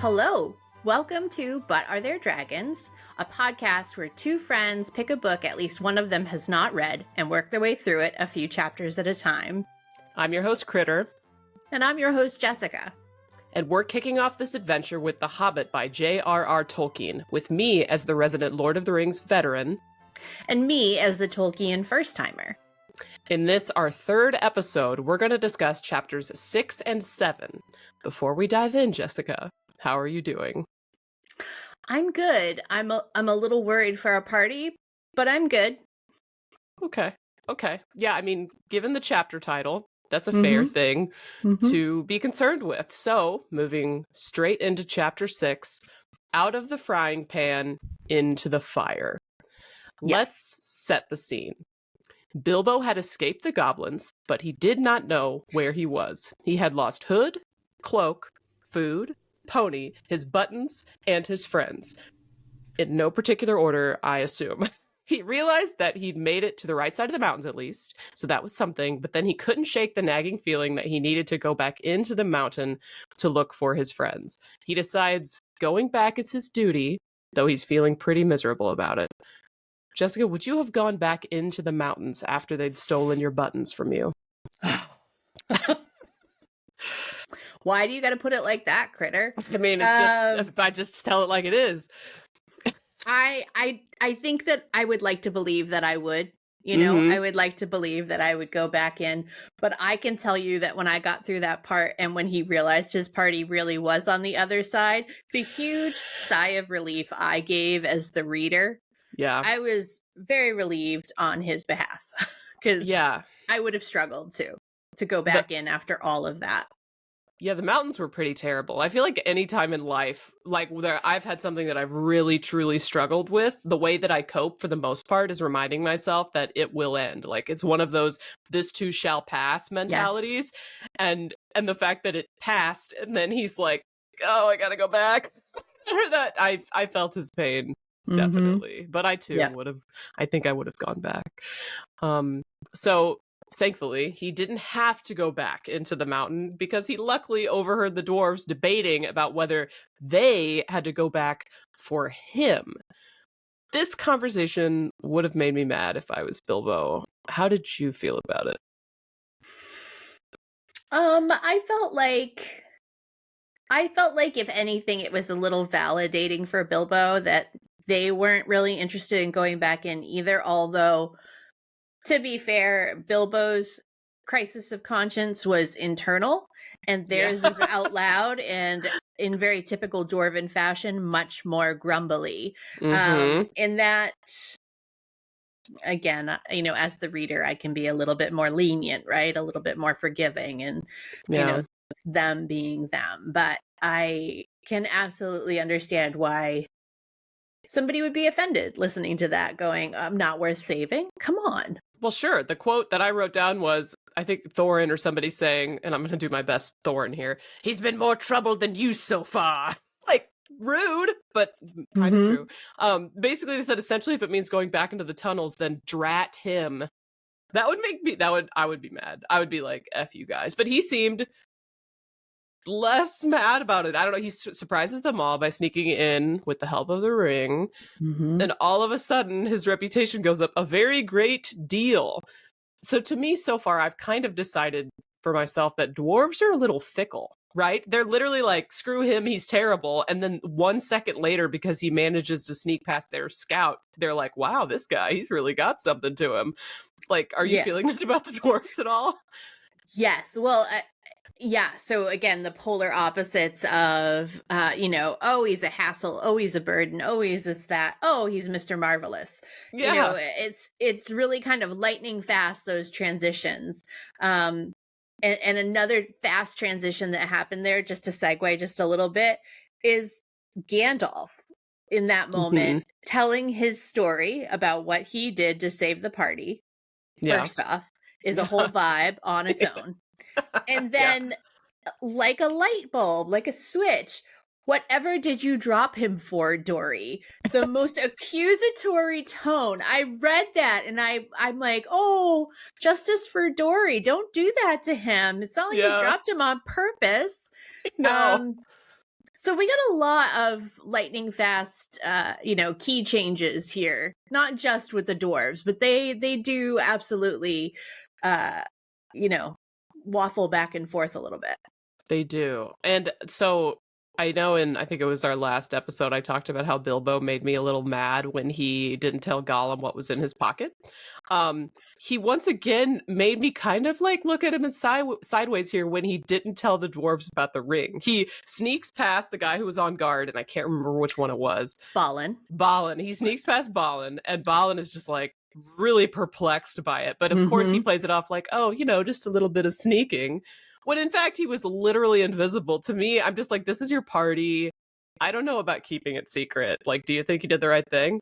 Hello, welcome to But Are There Dragons, a podcast where two friends pick a book at least one of them has not read and work their way through it a few chapters at a time. I'm your host, Kritter. And I'm your host, Jessica. And we're kicking off this adventure with The Hobbit by J.R.R. Tolkien, with me as the resident Lord of the Rings veteran. And me as the Tolkien first-timer. In this, our third episode, we're going to discuss chapters 6 and 7. Before we dive in, Jessica, how are you doing? I'm good. I'm a little worried for our party, but I'm good. Okay. Yeah, I mean, given the chapter title, that's a fair thing to be concerned with. So, moving straight into chapter 6, out of the frying pan into the fire. Yes. Let's set the scene. Bilbo had escaped the goblins, but he did not know where he was. He had lost hood, cloak, food, pony, his buttons, and his friends. In no particular order, I assume. He realized that he'd made it to the right side of the mountains at least, so that was something, but then he couldn't shake the nagging feeling that he needed to go back into the mountain to look for his friends. He decides going back is his duty, though he's feeling pretty miserable about it. Jessica, would you have gone back into the mountains after they'd stolen your buttons from you? Why do you got to put it like that, Kritter? I mean, it's just, I just tell it like it is. I think that I would like to believe that I would, I would like to believe that I would go back in, but I can tell you that when I got through that part and when he realized his party really was on the other side, the huge sigh of relief I gave as the reader. Yeah. I was very relieved on his behalf because I would have struggled to go back in after all of that. Yeah, the mountains were pretty terrible. I feel like any time in life, like I've had something that I've really, truly struggled with, the way that I cope for the most part is reminding myself that it will end. Like it's one of those this too shall pass mentalities. Yes. And the fact that it passed and then he's like, oh, I gotta go back. That I felt his pain. Definitely. But I too I think I would have gone back. So thankfully, he didn't have to go back into the mountain because he luckily overheard the dwarves debating about whether they had to go back for him. This conversation would have made me mad if I was Bilbo. How did you feel about it? I felt like if anything, it was a little validating for Bilbo that they weren't really interested in going back in either, although to be fair, Bilbo's crisis of conscience was internal, and theirs is out loud and in very typical dwarven fashion, much more grumbly. In that, again, as the reader, I can be a little bit more lenient, right? A little bit more forgiving, and it's them being them. But I can absolutely understand why somebody would be offended listening to that, going, I'm not worth saving? Come on. Well, sure. The quote that I wrote down was, I think Thorin or somebody saying, and I'm going to do my best Thorin here, he's been more troubled than you so far. Like, rude, but kind of true. Basically, they said, essentially, if it means going back into the tunnels, then drat him. That would make me, I would be mad. I would be like, F you guys. But he seemed less mad about it. I don't know. He surprises them all by sneaking in with the help of the ring. And all of a sudden, his reputation goes up a very great deal. So to me, so far, I've kind of decided for myself that dwarves are a little fickle, right? They're literally like, screw him, he's terrible. And then 1 second later, because he manages to sneak past their scout, they're like, wow, this guy, he's really got something to him. Like, are you feeling that about the dwarves at all? Yes. Well, so again, the polar opposites of, oh, he's a hassle. Oh, he's a burden. Oh, he's this, that. Oh, he's Mr. Marvelous. Yeah. It's really kind of lightning fast, those transitions. And another fast transition that happened there, just to segue just a little bit, is Gandalf in that moment telling his story about what he did to save the party. First off, is a whole vibe on its own. And then, like a light bulb, like a switch, whatever did you drop him for, Dory? The most accusatory tone. I read that and I'm like, oh, justice for Dory. Don't do that to him. It's not like you dropped him on purpose. No. So we got a lot of lightning fast, key changes here. Not just with the dwarves, but they do absolutely, uh, you know, waffle back and forth a little bit. They do. And so I know I think it was our last episode, I talked about how Bilbo made me a little mad when he didn't tell Gollum what was in his pocket. He once again made me kind of like look at him sideways here when he didn't tell the dwarves about the ring. He sneaks past the guy who was on guard, and I can't remember which one it was. Balin. He sneaks past Balin, and Balin is just like really perplexed by it. But of course he plays it off like, oh, just a little bit of sneaking. When in fact he was literally invisible. To me, I'm just like, this is your party. I don't know about keeping it secret. Like, do you think he did the right thing?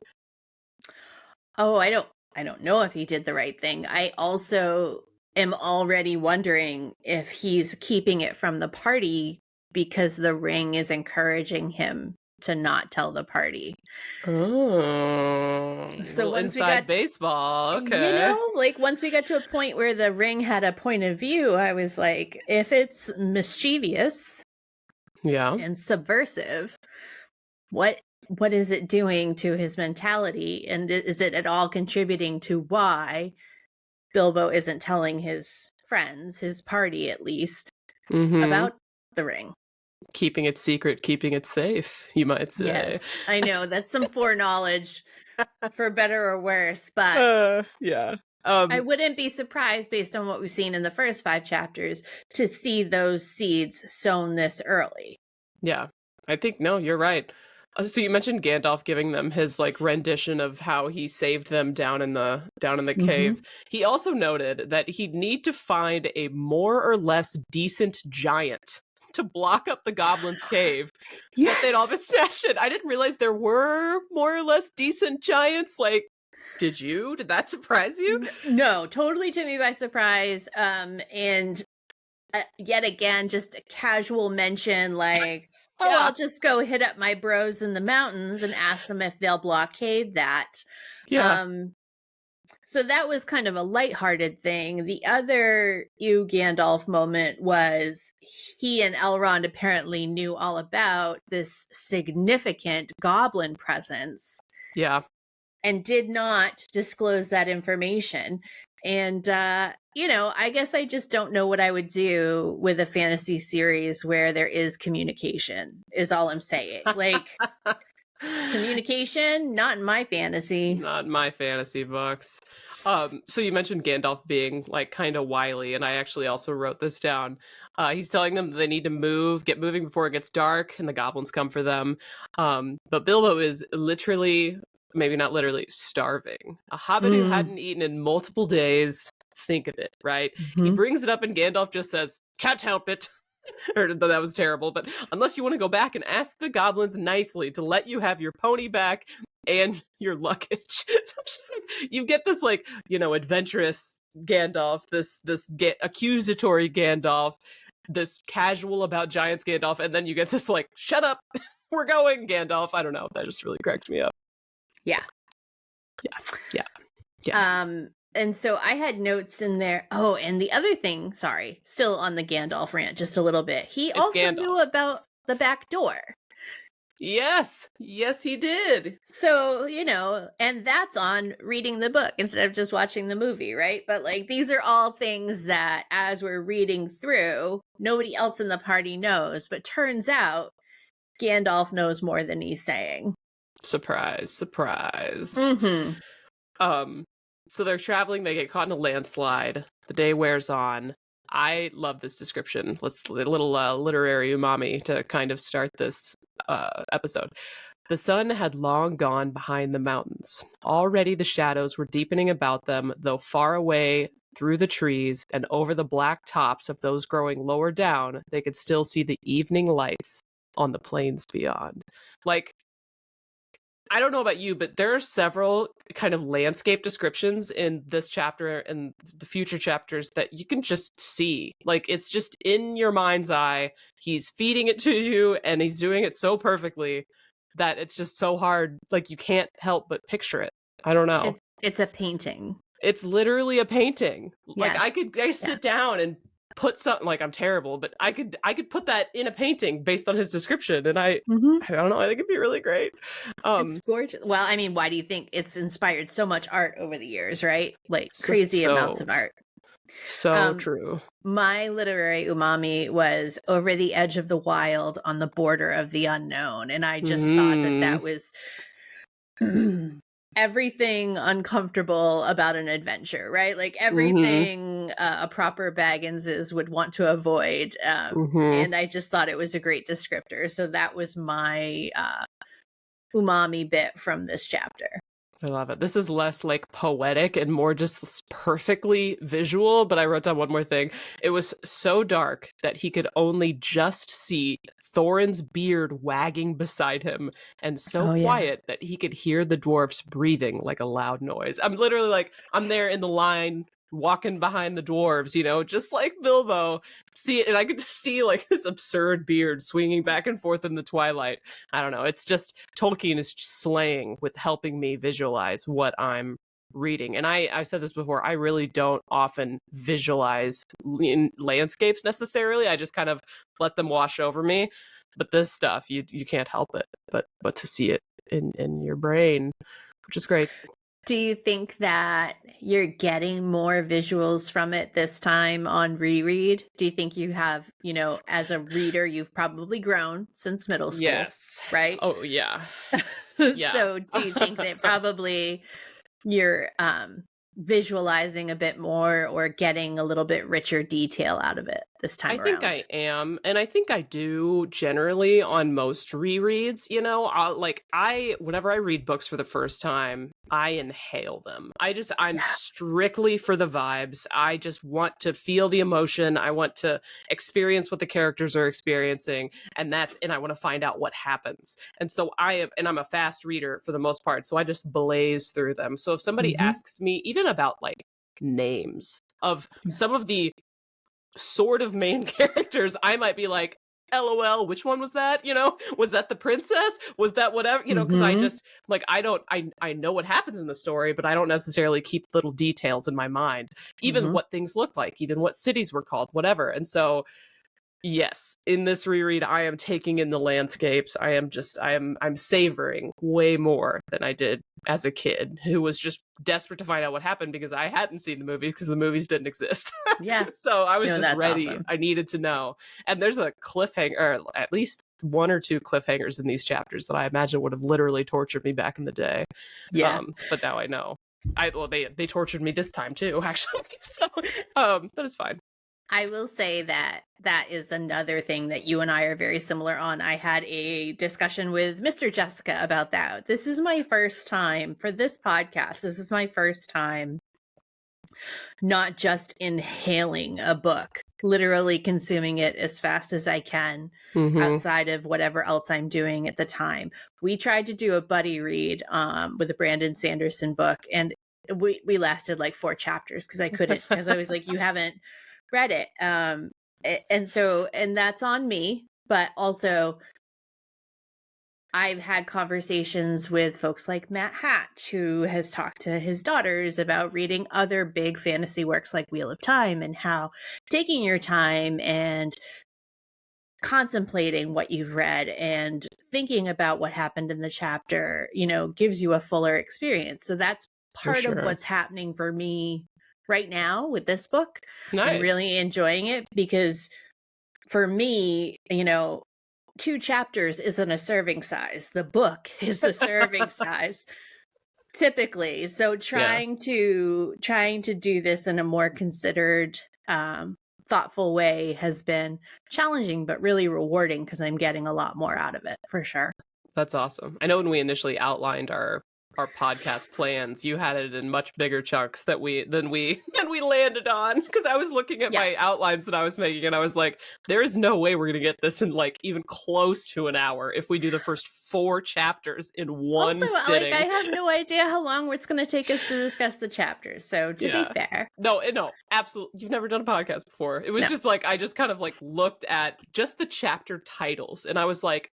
Oh, I don't know if he did the right thing. I also am already wondering if he's keeping it from the party because the ring is encouraging him to not tell the party. Oh, so once inside we got baseball, okay. like once we got to a point where the ring had a point of view, I was like, if it's mischievous, and subversive, what is it doing to his mentality, and is it at all contributing to why Bilbo isn't telling his friends, his party at least, about the ring? Keeping it secret, keeping it safe, you might say. Yes, I know that's some foreknowledge, for better or worse, but yeah. I wouldn't be surprised, based on what we've seen in the first 5 chapters, to see those seeds sown this early. Yeah, I think, no, you're right. So you mentioned Gandalf giving them his like rendition of how he saved them down in the caves. He also noted that he'd need to find a more or less decent giant to block up the goblins' cave. Yes, that they'd all been stashed in. I didn't realize there were more or less decent giants. Like, did you? Did that surprise you? No, totally took me by surprise. And yet again, just a casual mention, like, oh, I'll just go hit up my bros in the mountains and ask them if they'll blockade that. Yeah. So that was kind of a lighthearted thing. The other Gandalf moment was he and Elrond apparently knew all about this significant goblin presence. Yeah. And did not disclose that information. And, I guess I just don't know what I would do with a fantasy series where there is communication, is all I'm saying. Like, communication, not in my fantasy. Not in my fantasy books. So you mentioned Gandalf being like kind of wily, and I actually also wrote this down. He's telling them they need to get moving before it gets dark, and the goblins come for them. But Bilbo is literally, maybe not literally, starving. A hobbit who hadn't eaten in multiple days. Think of it, right? He brings it up, and Gandalf just says, "Can't help it." Or that was terrible, but unless you want to go back and ask the goblins nicely to let you have your pony back and your luggage. So just like, you get this like, adventurous Gandalf, this accusatory Gandalf, this casual about giants Gandalf, and then you get this like, shut up, we're going Gandalf. I don't know, that just really cracked me up. Yeah. And so I had notes in there. Oh, and the other thing, sorry, still on the Gandalf rant just a little bit. He also knew about the back door. Yes, he did. So, and that's on reading the book instead of just watching the movie, right? But like, these are all things that as we're reading through, nobody else in the party knows, but turns out Gandalf knows more than he's saying. Surprise. So they're traveling, they get caught in a landslide. The day wears on. I love this description. Let's a little literary umami to kind of start this episode. The sun had long gone behind the mountains. Already the shadows were deepening about them, though far away through the trees and over the black tops of those growing lower down, they could still see the evening lights on the plains beyond. Like, I don't know about you, but there are several kind of landscape descriptions in this chapter and the future chapters that you can just see. Like, it's just in your mind's eye. He's feeding it to you, and he's doing it so perfectly that it's just so hard. Like, you can't help but picture it. I don't know. It's a painting. It's literally a painting. Yes. Like, I sit down and put something like, I'm terrible, but I could put that in a painting based on his description, and I don't know, I think it'd be really great. It's gorgeous. Well, I mean, why do you think it's inspired so much art over the years, right? Like crazy amounts of art. So true. My literary umami was Over the Edge of the Wild on the Border of the Unknown. And I just thought that was everything uncomfortable about an adventure, right? Like everything a proper Bagginses would want to avoid. And I just thought it was a great descriptor. So that was my umami bit from this chapter. I love it. This is less like poetic and more just perfectly visual, but I wrote down one more thing. It was so dark that he could only just see Thorin's beard wagging beside him, and so quiet that he could hear the dwarfs breathing like a loud noise. I'm literally like, I'm there in the line walking behind the dwarves, you know, just like Bilbo. See it, and I could just see like this absurd beard swinging back and forth in the twilight. I don't know. It's just Tolkien is slaying with helping me visualize what I'm reading. And I said this before, I really don't often visualize in landscapes necessarily. I just kind of let them wash over me. But this stuff, you can't help it but to see it in your brain, which is great. Do you think that you're getting more visuals from it this time on reread? Do you think you have, you know, as a reader, you've probably grown since middle school? Yes. Right? Oh, yeah. So do you think that probably you're visualizing a bit more or getting a little bit richer detail out of it this time around? I think I am, and I think I do generally on most rereads. You know, whenever I read books for the first time, I inhale them. I'm strictly for the vibes. I just want to feel the emotion. I want to experience what the characters are experiencing, and I want to find out what happens. And so I'm a fast reader for the most part, so I just blaze through them. So if somebody asks me even about like names of some of the sort of main characters, I might be like, LOL, which one was that? You know, was that the princess? Was that whatever? You know, because I just like, I know what happens in the story, but I don't necessarily keep little details in my mind, even what things looked like, even what cities were called, whatever. And so yes, in this reread, I am taking in the landscapes. I'm savoring way more than I did as a kid who was just desperate to find out what happened because I hadn't seen the movies because the movies didn't exist. Yeah. So I was just ready. Awesome. I needed to know. And there's a cliffhanger, or at least one or two cliffhangers in these chapters that I imagine would have literally tortured me back in the day. Yeah. But now I know. They tortured me this time too, actually. So, but it's fine. I will say that is another thing that you and I are very similar on. I had a discussion with Mr. Jessica about that. This is my first time for this podcast. This is my first time not just inhaling a book, literally consuming it as fast as I can outside of whatever else I'm doing at the time. We tried to do a buddy read with a Brandon Sanderson book, and we lasted like 4 chapters because I couldn't, because I was like, you haven't read it. And that's on me, but also I've had conversations with folks like Matt Hatch, who has talked to his daughters about reading other big fantasy works like Wheel of Time, and how taking your time and contemplating what you've read and thinking about what happened in the chapter, you know, gives you a fuller experience. So that's part of what's happening for me right now with this book. Nice. I'm really enjoying it because for me, you know, 2 chapters isn't a serving size. The book is the serving size typically. So trying to do this in a more considered, thoughtful way has been challenging, but really rewarding because I'm getting a lot more out of it for sure. That's awesome. I know when we initially outlined our podcast plans, you had it in much bigger chunks than we landed on, because I was looking at my outlines that I was making and I was like, there is no way we're gonna get this in like even close to an hour if we do the first 4 chapters in one sitting. Like, I have no idea how long it's going to take us to discuss the chapters, so to be fair, no, absolutely, you've never done a podcast before. It was just like, I just kind of like looked at just the chapter titles and I was like,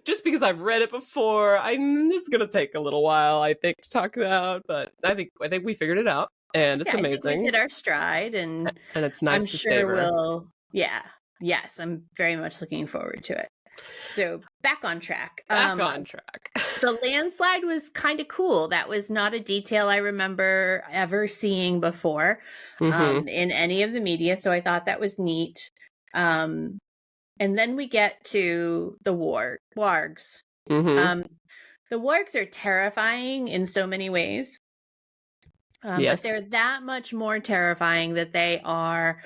just because I've read it before, this is gonna take a little while, I think, to talk about. But I think we figured it out. and it's Yeah, I think we've amazing. hit our stride, and And it's I'm nice to sure savor. we'll yeah. Yes, I'm very much looking forward to it. So, back on track. Back on track. The landslide was kind of cool. That was not a detail I remember ever seeing before in any of the media, so I thought that was neat. And then we get to the wargs. Mm-hmm. The wargs are terrifying in so many ways, but Yes. they're that much more terrifying that they are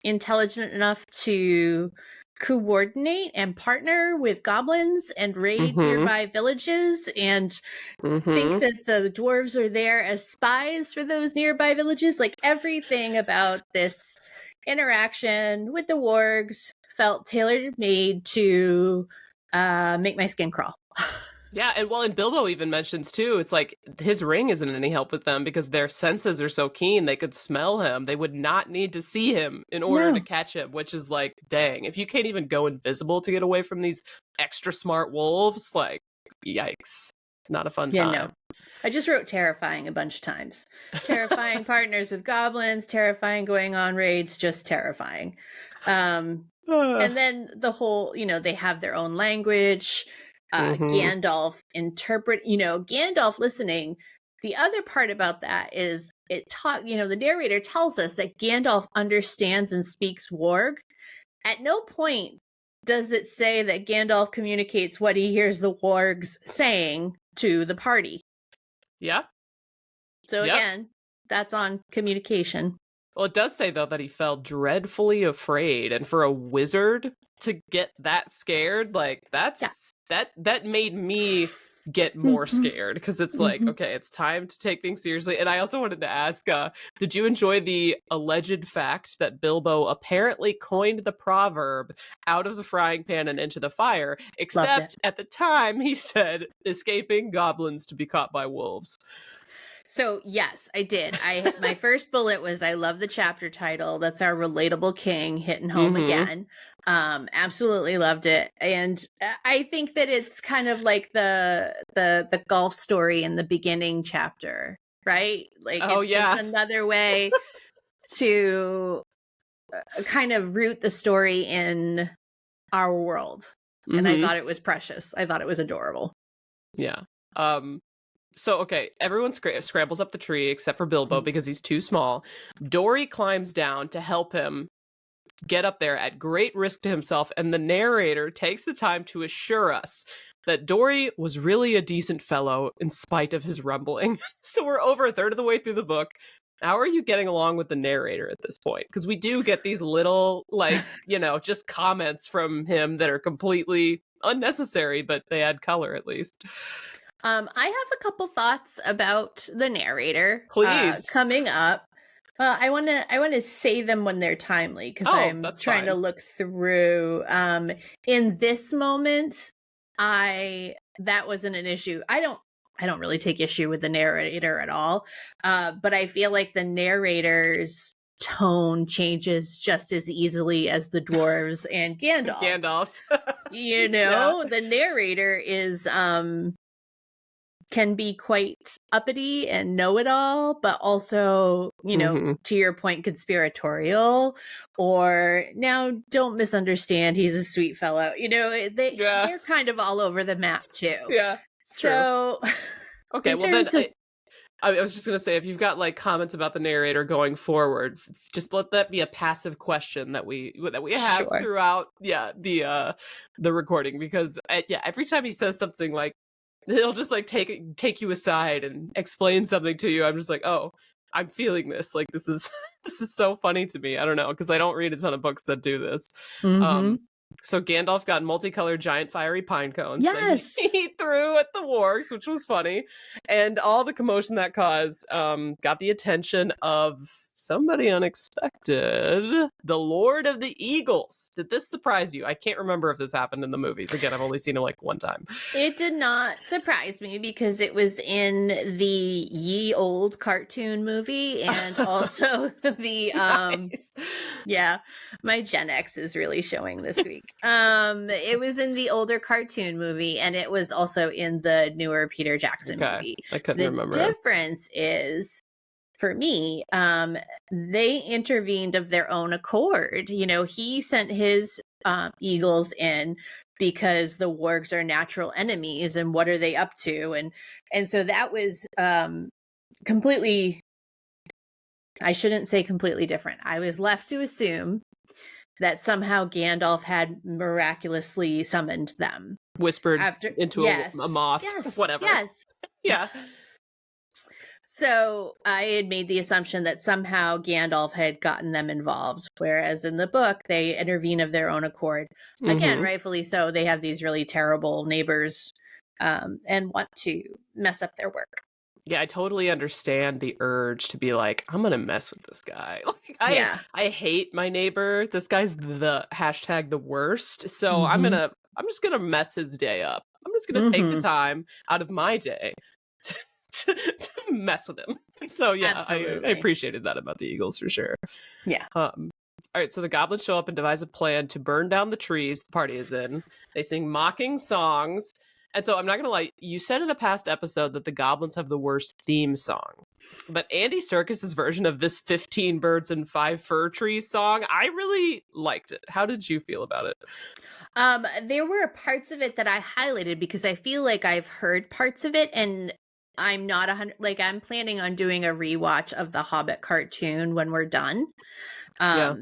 intelligent enough to coordinate and partner with goblins and raid nearby villages and think that the dwarves are there as spies for those nearby villages. Like, everything about this interaction with the wargs felt tailor-made to make my skin crawl. Yeah, and Bilbo even mentions too, it's like his ring isn't any help with them because their senses are so keen they could smell him. They would not need to see him in order to catch him, which is like, dang, if you can't even go invisible to get away from these extra smart wolves, like, yikes. It's not a fun time. No. I just wrote terrifying a bunch of times. Terrifying partners with goblins, terrifying going on raids, just terrifying. And then the whole, they have their own language. Gandalf Gandalf listening. The other part about that is the narrator tells us that Gandalf understands and speaks Warg. At no point does it say that Gandalf communicates what he hears the wargs saying to the party. Yeah. So again, that's on communication. Well, it does say, though, that he felt dreadfully afraid. And for a wizard to get that scared, like, that made me get more scared. Because it's like, okay, it's time to take things seriously. And I also wanted to ask, did you enjoy the alleged fact that Bilbo apparently coined the proverb out of the frying pan and into the fire, except at the time he said, escaping goblins to be caught by wolves? So yes, I did. My first bullet was, I love the chapter title. That's our relatable king hitting home again. Absolutely loved it. And I think that it's kind of like the golf story in the beginning chapter, right? Like, it's just another way to kind of root the story in our world. And I thought it was precious. I thought it was adorable. Yeah. So, okay, everyone scrambles up the tree except for Bilbo because he's too small. Dory climbs down to help him get up there at great risk to himself, and the narrator takes the time to assure us that Dory was really a decent fellow in spite of his rumbling. So we're over a third of the way through the book. How are you getting along with the narrator at this point? Because we do get these little, like, just comments from him that are completely unnecessary, but they add color at least. I have a couple thoughts about the narrator. Please. Coming up. I want to say them when they're timely, because I'm trying to look through. In this moment, that wasn't an issue. I don't really take issue with the narrator at all. But I feel like the narrator's tone changes just as easily as the dwarves and Gandalf's. The narrator is can be quite uppity and know-it-all, but also, to your point, conspiratorial, or now don't misunderstand, he's a sweet fellow. They're kind of all over the map too. Yeah. So, okay, well then I was just going to say, if you've got like comments about the narrator going forward, just let that be a passive question that we have throughout the recording, because every time he says something, like, he'll just like take you aside and explain something to you. I'm just like, oh, I'm feeling this. Like, this is so funny to me. I don't know, because I don't read a ton of books that do this. So Gandalf got multicolored giant fiery pine cones that he threw at the wargs, which was funny. And all the commotion that caused got the attention of somebody unexpected, the Lord of the Eagles. Did this surprise you? I can't remember if this happened in the movies. Again, I've only seen it like one time. It did not surprise me because it was in the ye old cartoon movie, and also the Yeah, my Gen X is really showing this week. It was in the older cartoon movie, and it was also in the newer Peter Jackson movie. I couldn't The remember. difference is, for me, they intervened of their own accord. You know, he sent his eagles in because the wargs are natural enemies, and what are they up to? And so that was completely, I shouldn't say completely different. I was left to assume that somehow Gandalf had miraculously summoned them. Whispered After, into yes, a moth, yes, whatever. yes. Yeah. So I had made the assumption that somehow Gandalf had gotten them involved, whereas in the book, they intervene of their own accord. Again, rightfully so. They have these really terrible neighbors and want to mess up their work. Yeah, I totally understand the urge to be like, I'm gonna mess with this guy. Like, I hate my neighbor. This guy's the hashtag the worst. So I'm just gonna mess his day up. I'm just gonna take the time out of my day to mess with him. So yeah, I appreciated that about the Eagles for sure. Yeah. All right, so the goblins show up and devise a plan to burn down the trees the party is in. They sing mocking songs. And so I'm not going to lie, you said in a past episode that the goblins have the worst theme song. But Andy Serkis's version of this 15 birds and 5 fir trees song, I really liked it. How did you feel about it? There were parts of it that I highlighted because I feel like I've heard parts of it, and I'm not 100, like I'm planning on doing a rewatch of the Hobbit cartoon when we're done. Yeah.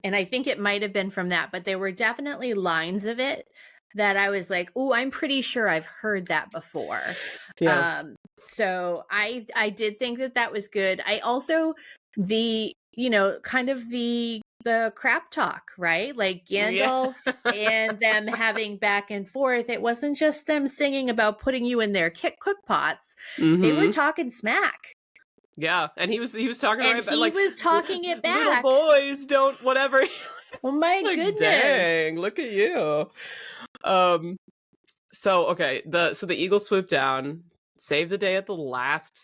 And I think it might have been from that, but there were definitely lines of it that I was like, oh, I'm pretty sure I've heard that before. Yeah. So I did think that was good. I also, kind of the crap talk, right? Like Gandalf and them having back and forth. It wasn't just them singing about putting you in their cook pots. They were talking smack. Yeah, and he was talking and right back. He like, was talking it back. Little boys don't whatever. Oh my goodness! Dang, look at you. So okay, the Eagles swoop down, save the day at the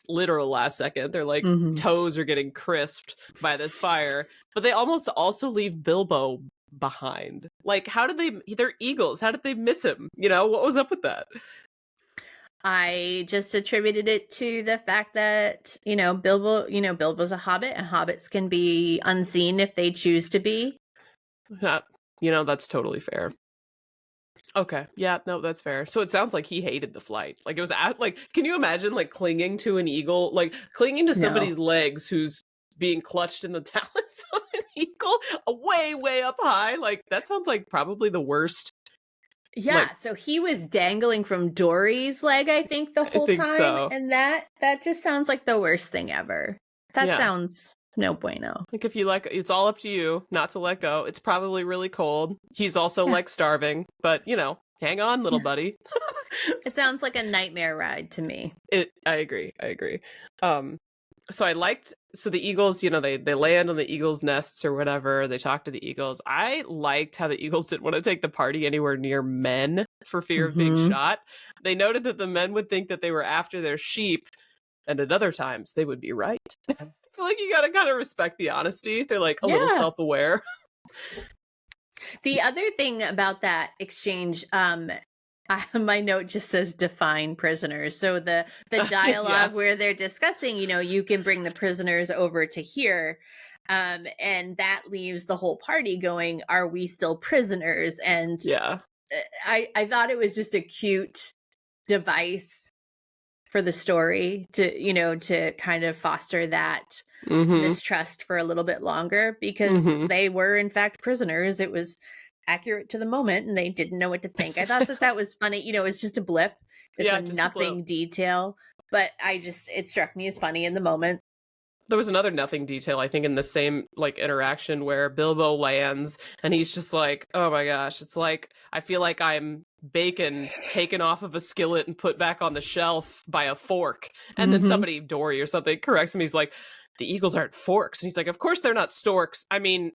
literal last second. Their like toes are getting crisped by this fire, but they almost also leave Bilbo behind. Like, how did they're eagles? How did they miss him? You know, what was up with that? I just attributed it to the fact that, Bilbo's a hobbit, and hobbits can be unseen if they choose to be. That's totally fair. Okay. Yeah, no, that's fair. So it sounds like he hated the flight. Like, it was can you imagine like clinging to an eagle, like clinging to somebody's legs who's being clutched in the talons of an eagle way, way up high? Like, that sounds like probably the worst. Yeah, so he was dangling from Dory's leg, I think, the whole time. So. And that just sounds like the worst thing ever. That sounds no bueno. Like, if you it's all up to you not to let go. It's probably really cold. He's also like starving, but hang on, little buddy. It sounds like a nightmare ride to me. I agree. So the eagles, they land on the eagles' nests or whatever. They talk to the eagles. I liked how the eagles didn't want to take the party anywhere near men for fear of being shot. They noted that the men would think that they were after their sheep, and at other times they would be right. I feel like you gotta kind of respect the honesty. They're like a little self-aware. The other thing about that exchange, my note just says define prisoners. So the dialogue where they're discussing, you can bring the prisoners over to here. And that leaves the whole party going, are we still prisoners? And I thought it was just a cute device for the story to kind of foster that mistrust for a little bit longer, because they were in fact prisoners. It was accurate to the moment, and they didn't know what to think. I thought that was funny. It was just a blip. It's a nothing detail, but it struck me as funny in the moment. There was another nothing detail, I think, in the same interaction where Bilbo lands and he's just like, oh my gosh, it's like, I feel like I'm bacon taken off of a skillet and put back on the shelf by a fork. And then somebody, Dory or something, corrects him. He's like, the eagles aren't forks. And he's like, of course they're not storks. I mean,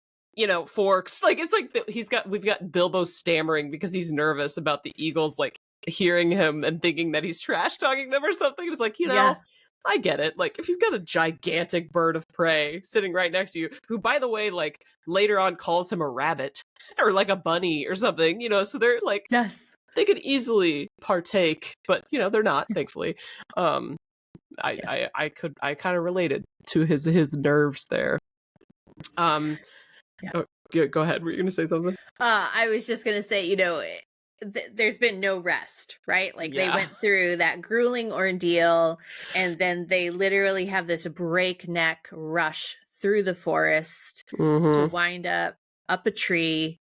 forks. Like, it's like we've got Bilbo stammering because he's nervous about the eagles, like, hearing him and thinking that he's trash talking them or something. It's like, I get it. Like, if you've got a gigantic bird of prey sitting right next to you, who, by the way, like, later on calls him a rabbit or like a bunny or something, you know, so they're like, Yes. they could easily partake, but, you know, they're not, thankfully. I kind of related to his nerves there. Oh, go ahead. Were you going to say something? I was just going to say, you know, there's been no rest, right? Like they went through that grueling ordeal, and then they literally have this breakneck rush through the forest to wind up a tree.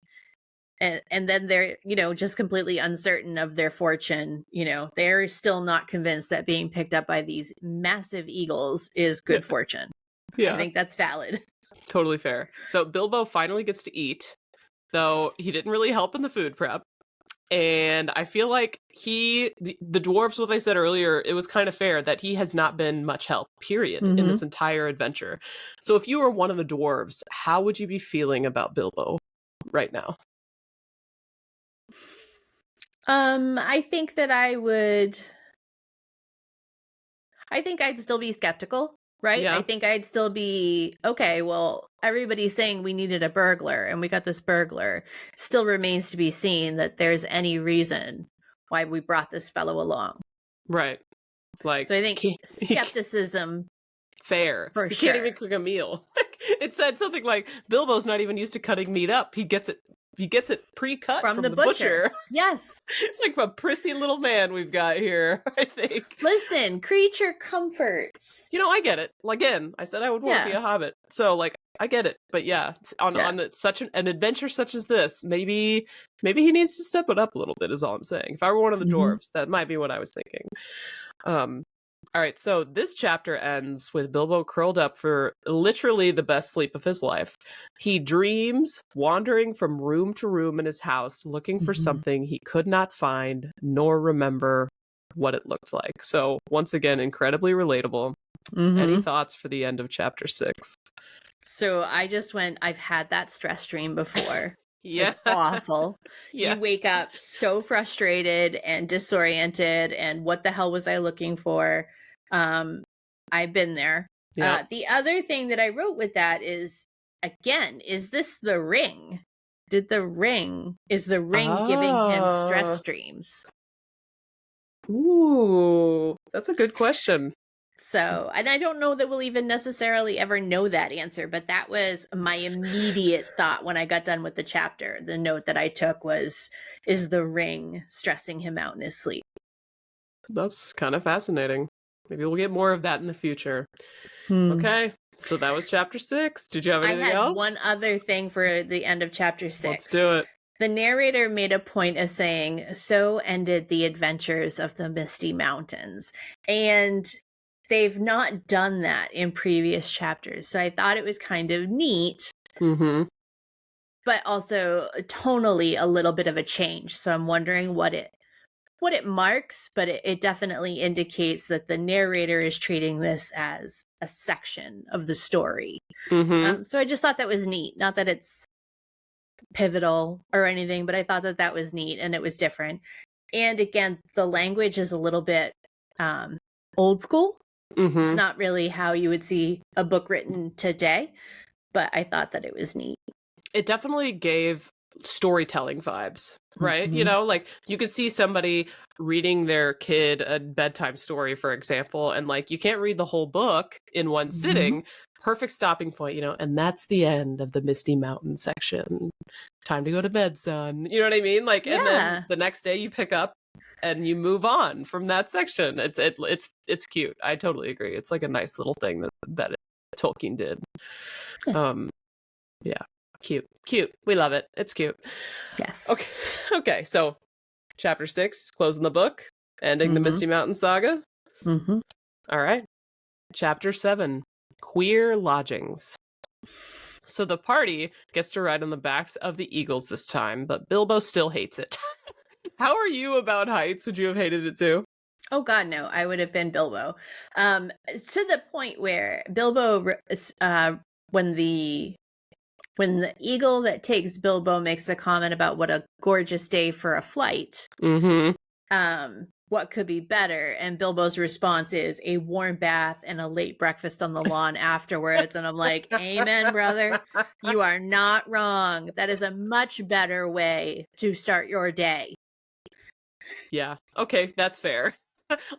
And then they're, you know, just completely uncertain of their fortune. You know, they're still not convinced that being picked up by these massive eagles is good fortune. I think that's valid. Totally fair. So Bilbo finally gets to eat, though he didn't really help in the food prep. And I feel like the dwarves, what I said earlier, it was kind of fair that he has not been much help, period, in this entire adventure. So if you were one of the dwarves, how would you be feeling about Bilbo right now? I think that I think I'd still be skeptical, right? Yeah. I think I'd still be, okay, well, everybody's saying we needed a burglar and we got this burglar. Still remains to be seen that there's any reason why we brought this fellow along. Right. Like, so I think skepticism. Fair. For he sure. Can't even cook a meal. It said something like, Bilbo's not even used to cutting meat up. He gets it pre-cut from the butcher. Yes. It's like a prissy little man we've got here, I think. Listen, creature comforts. You know, I get it. Again, I said I would want to be a hobbit. So, like, I get it. But yeah, on such an adventure such as this, maybe he needs to step it up a little bit, is all I'm saying. If I were one of the dwarves, that might be what I was thinking. All right, so this chapter ends with Bilbo curled up for literally the best sleep of his life. He dreams, wandering from room to room in his house, looking for something he could not find nor remember what it looked like. So, once again, incredibly relatable. Any thoughts for the end of chapter 6? So I just went, I've had that stress dream before. Yeah. It's awful. Yes. You wake up so frustrated and disoriented, and what the hell was I looking for? I've been there. Yep. The other thing that I wrote with that is, again, is this the ring? Is the ring giving him stress dreams? Ooh, that's a good question. So, and I don't know that we'll even necessarily ever know that answer, but that was my immediate thought when I got done with the chapter. The note that I took was, is the ring stressing him out in his sleep? That's kind of fascinating. Maybe we'll get more of that in the future. Okay, so that was chapter 6. Did you have anything else? I had one other thing for the end of chapter 6. Let's do it. The narrator made a point of saying, so ended the adventures of the Misty Mountains. And they've not done that in previous chapters. So I thought it was kind of neat, but also tonally a little bit of a change. So I'm wondering what it marks, but it definitely indicates that the narrator is treating this as a section of the story. So I just thought that was neat. Not that it's pivotal or anything, but I thought that was neat and it was different. And again, the language is a little bit old school. It's not really how you would see a book written today, but I thought that it was neat. It definitely gave storytelling vibes, right? You know, like you could see somebody reading their kid a bedtime story, for example, and like you can't read the whole book in one sitting. Perfect stopping point, you know, and that's the end of the Misty Mountain section. Time to go to bed, son. You know what I mean? Like, and then the next day you pick up and you move on from that section. It's cute. I totally agree. It's like a nice little thing that Tolkien did. Yeah. Cute. We love it. It's cute. Yes. Okay. So, chapter 6, closing the book, ending the Misty Mountain saga. All right. Chapter 7, Queer Lodgings. So the party gets to ride on the backs of the eagles this time, but Bilbo still hates it. How are you about heights? Would you have hated it too? Oh God, no! I would have been Bilbo, to the point where Bilbo, when the eagle that takes Bilbo makes a comment about what a gorgeous day for a flight, what could be better? And Bilbo's response is a warm bath and a late breakfast on the lawn afterwards. And I'm like, amen, brother. You are not wrong. That is a much better way to start your day. Yeah. Okay, that's fair.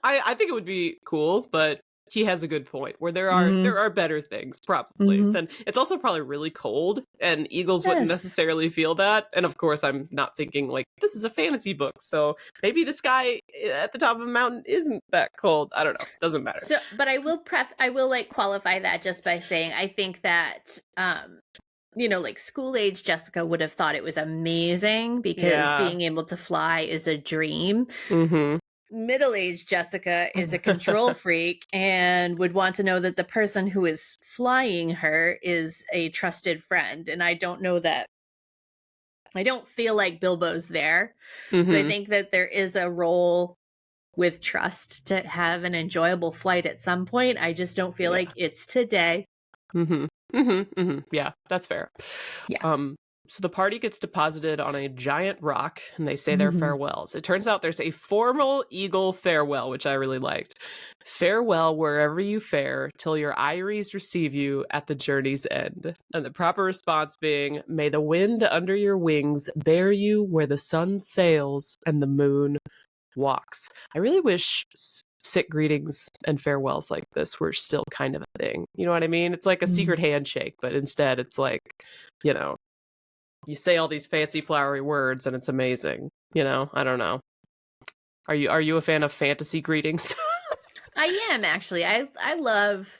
I think it would be cool, but he has a good point where there are better things probably. Then it's also probably really cold, and eagles wouldn't Yes. necessarily feel that. And of course, I'm not thinking like this is a fantasy book, so maybe the sky at the top of a mountain isn't that cold. I don't know. Doesn't matter. So, but I will like qualify that just by saying I think that you know, like school age Jessica would have thought it was amazing because being able to fly is a dream. Mm-hmm. Middle-aged Jessica is a control freak and would want to know that the person who is flying her is a trusted friend. And I don't know that. I don't feel like Bilbo's there. Mm-hmm. So I think that there is a role with trust to have an enjoyable flight at some point. I just don't feel like it's today. Mm-hmm. Mm-hmm. Mm-hmm. Yeah, that's fair. Yeah. So the party gets deposited on a giant rock, and they say their farewells. It turns out there's a formal eagle farewell, which I really liked. Farewell wherever you fare, till your eyries receive you at the journey's end. And the proper response being, may the wind under your wings bear you where the sun sails and the moon walks. I really wish sick greetings and farewells like this were still kind of a thing. You know what I mean? It's like a secret handshake, but instead it's like, you know, you say all these fancy flowery words and it's amazing. You know, I don't know. Are you a fan of fantasy greetings? I am actually. I love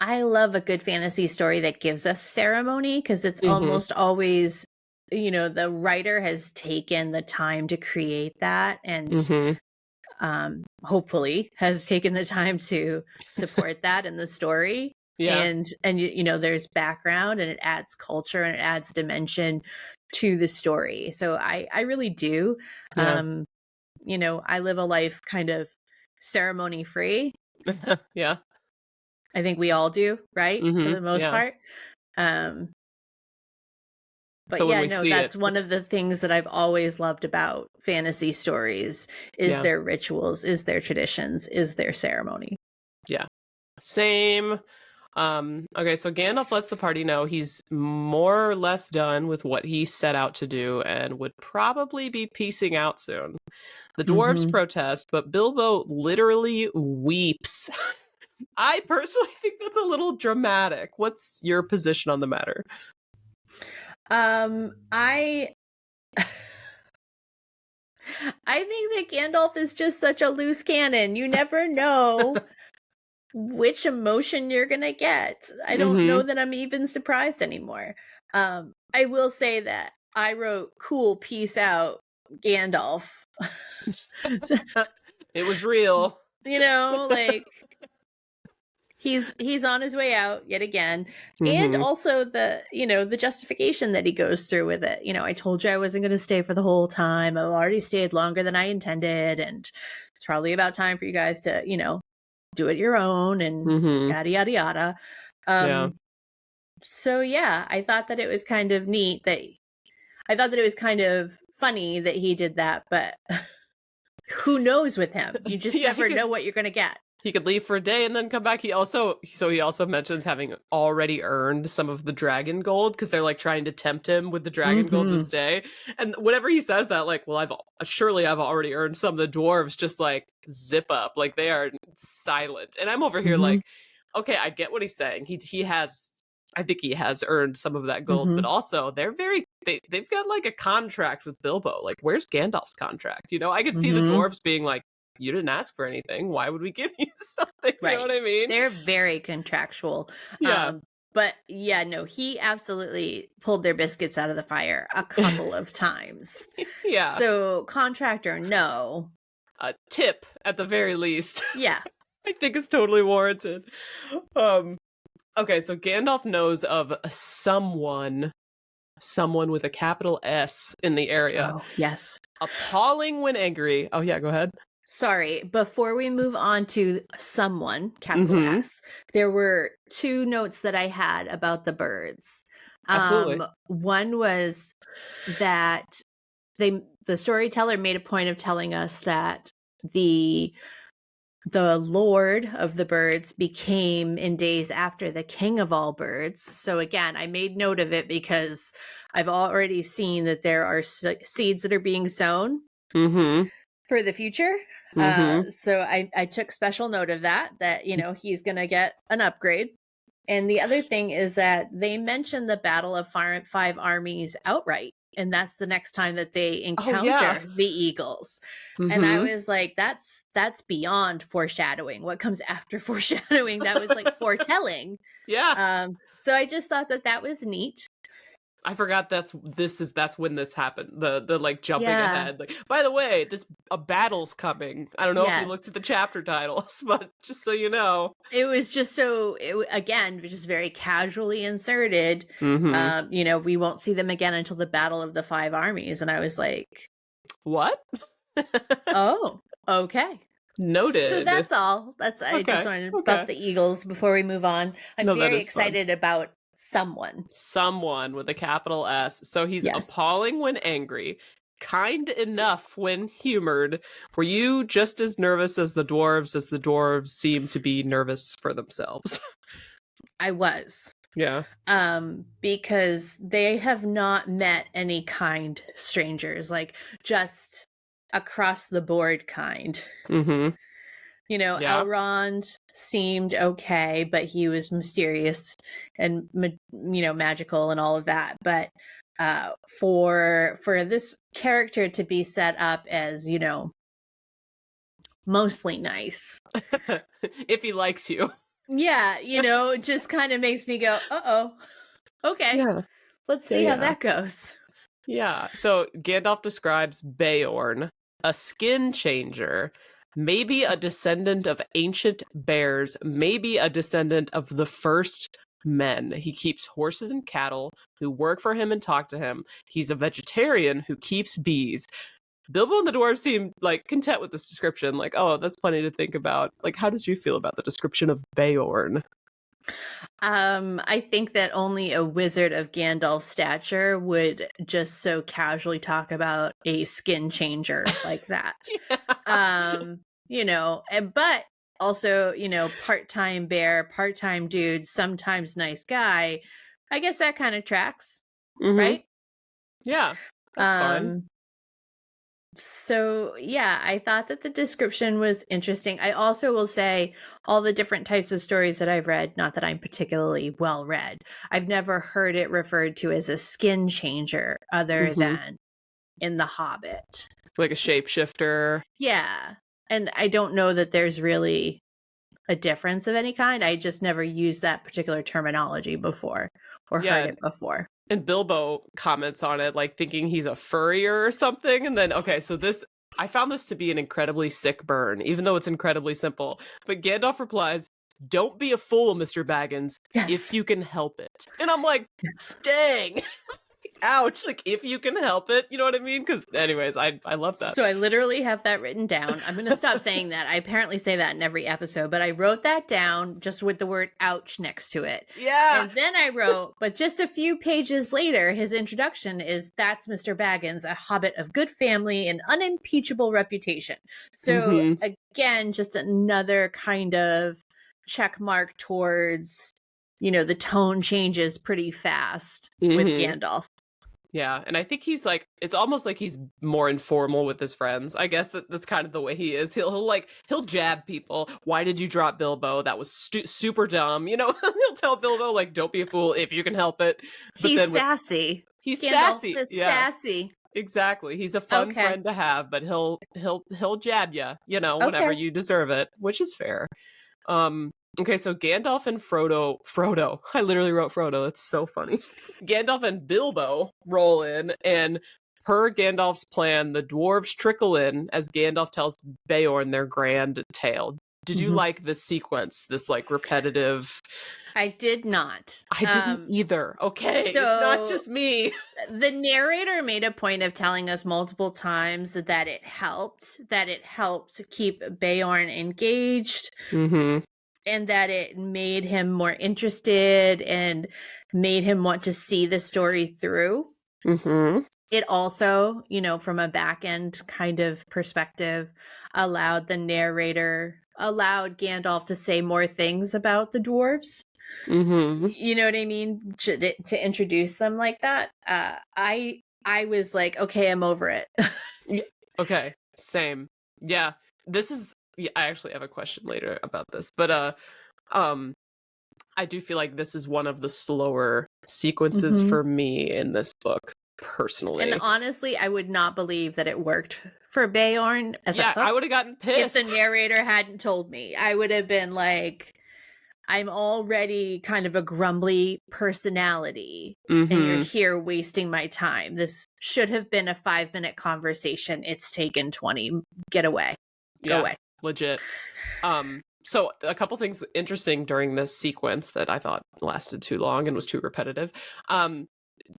a good fantasy story that gives us ceremony because it's almost always, you know, the writer has taken the time to create that and hopefully has taken the time to support that in the story. Yeah. And you know, there's background and it adds culture and it adds dimension to the story. So I really do. Yeah. You know, I live a life kind of ceremony free. Yeah. I think we all do, right? For the most Yeah. part. But So when yeah, we no, see that's it, one of the things that I've always loved about fantasy stories is their rituals, is their traditions, is their ceremony. Yeah. Same. Okay, so Gandalf lets the party know he's more or less done with what he set out to do and would probably be peacing out soon. The dwarves protest, but Bilbo literally weeps. I personally think that's a little dramatic. What's your position on the matter? I think that Gandalf is just such a loose cannon. You never know which emotion you're gonna get. I don't know that I'm even surprised anymore. I will say that I wrote cool, peace out, Gandalf. So, It was real. you know, like he's on his way out yet again. And also the, you know, the justification that he goes through with it. You know, I told you I wasn't going to stay for the whole time. I've already stayed longer than I intended. And it's probably about time for you guys to, you know, do it your own and yada, yada, yada. So yeah, I thought that it was kind of neat that I thought that it was kind of funny that he did that, but who knows with him? You just never know what you're going to get. He could leave for a day and then come back. He also mentions having already earned some of the dragon gold because they're like trying to tempt him with the dragon gold to stay. And whenever he says that, like, well, I've already earned some. The dwarves just like zip up, like they are silent. And I'm over here like, okay, I get what he's saying. I think he has earned some of that gold, but also they've got like a contract with Bilbo. Like, where's Gandalf's contract? You know, I could see the dwarves being like, you didn't ask for anything. Why would we give you something? Right. You know what I mean? They're very contractual. Yeah. But yeah, no, he absolutely pulled their biscuits out of the fire a couple of times. Yeah. So contract or no. A tip at the very least. Yeah. I think it's totally warranted. Okay, so Gandalf knows of someone with a capital S in the area. Oh, yes. Appalling when angry. Oh yeah, go ahead. Sorry, before we move on to someone, capital S, there were two notes that I had about the birds. Absolutely. One was that the storyteller made a point of telling us that the lord of the birds became in days after the king of all birds. So again, I made note of it because I've already seen that there are seeds that are being sown for the future. So I took special note of that, he's going to get an upgrade. And the other thing is that they mentioned the Battle of Five Armies outright. And that's the next time that they encounter the eagles. And I was like, that's beyond foreshadowing. What comes after foreshadowing? That was like foretelling. So I just thought that was neat. I forgot that's when this happened. The like jumping ahead. Like, by the way, a battle's coming. I don't know if you looked at the chapter titles, but just so you know, it was just just very casually inserted. We won't see them again until the Battle of the Five Armies, and I was like, what? Oh, okay. Noted. So that's all. I just wanted about the Eagles before we move on. I'm very excited about someone with a capital S. So he's appalling when angry, kind enough when humored. Were you just as nervous as the dwarves seem to be nervous for themselves? I was. Yeah. Because they have not met any kind strangers, like just across the board kind. Elrond seemed okay, but he was mysterious and magical and all of that. But for this character to be set up as mostly nice, if he likes you, just kind of makes me go, uh-oh, okay, let's see how that goes. Yeah. So Gandalf describes Beorn, a skin changer. Maybe a descendant of ancient bears, maybe a descendant of the first men. He keeps horses and cattle who work for him and talk to him. He's a vegetarian who keeps bees. Bilbo and the dwarves seem like content with this description. Like, oh, that's plenty to think about. Like, how did you feel about the description of Beorn? I think that only a wizard of Gandalf's stature would just so casually talk about a skin changer like that. But also, part-time bear, part-time dude, sometimes nice guy. I guess that kind of tracks, right? Yeah, that's fine. So, yeah, I thought that the description was interesting. I also will say all the different types of stories that I've read, not that I'm particularly well read, I've never heard it referred to as a skin changer other than in The Hobbit. Like a shapeshifter. Yeah. And I don't know that there's really a difference of any kind. I just never used that particular terminology before or heard it before. And Bilbo comments on it, like thinking he's a furrier or something. And then, I found this to be an incredibly sick burn, even though it's incredibly simple. But Gandalf replies, "Don't be a fool, Mr. Baggins, if you can help it." And I'm like, dang. Ouch, like if you can help it, you know what I mean? Because anyways, I love that. So I literally have that written down. I'm going to stop saying that. I apparently say that in every episode, but I wrote that down just with the word ouch next to it. Yeah. And then I wrote, but just a few pages later, his introduction is, "That's Mr. Baggins, a hobbit of good family and unimpeachable reputation." So again, just another kind of check mark towards, the tone changes pretty fast with Gandalf. Yeah, and I think he's like, it's almost like he's more informal with his friends. I guess that's kind of the way he is. He'll jab people. "Why did you drop Bilbo? That was super dumb." He'll tell Bilbo like, "Don't be a fool if you can help it." But he's sassy. He's Gandalf sassy. Is sassy. Exactly. He's a fun friend to have, but he'll jab you, whenever you deserve it, which is fair. Okay, so Gandalf and Frodo, I literally wrote Frodo, it's so funny. Gandalf and Bilbo roll in, and per Gandalf's plan, the dwarves trickle in as Gandalf tells Beorn their grand tale. Did you like this sequence, this like repetitive? I did not. I didn't either. Okay, so it's not just me. The narrator made a point of telling us multiple times that it helped keep Beorn engaged. And that it made him more interested and made him want to see the story through. It also, from a back end kind of perspective, allowed Gandalf to say more things about the dwarves. Mm-hmm. You know what I mean? To introduce them like that. I was like, okay, I'm over it. Yeah. Okay. Same. Yeah. This is. Yeah, I actually have a question later about this, but I do feel like this is one of the slower sequences for me in this book, personally. And honestly, I would not believe that it worked for Beorn as a hook. I would have gotten pissed if the narrator hadn't told me. I would have been like, I'm already kind of a grumbly personality, and you're here wasting my time. This should have been a 5-minute conversation. It's taken 20. Get away. Go away. Legit. So a couple things interesting during this sequence that I thought lasted too long and was too repetitive.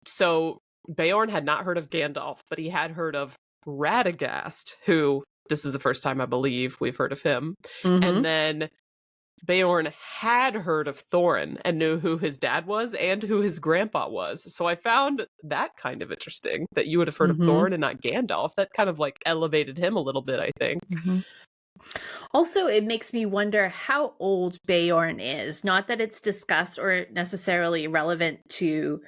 So Beorn had not heard of Gandalf, but he had heard of Radagast, who this is the first time I believe we've heard of him. And then Beorn had heard of Thorin and knew who his dad was and who his grandpa was. So I found that kind of interesting, that you would have heard of Thorin and not Gandalf. That kind of like elevated him a little bit, I think. Also, it makes me wonder how old Beorn is. Not that it's discussed or necessarily relevant to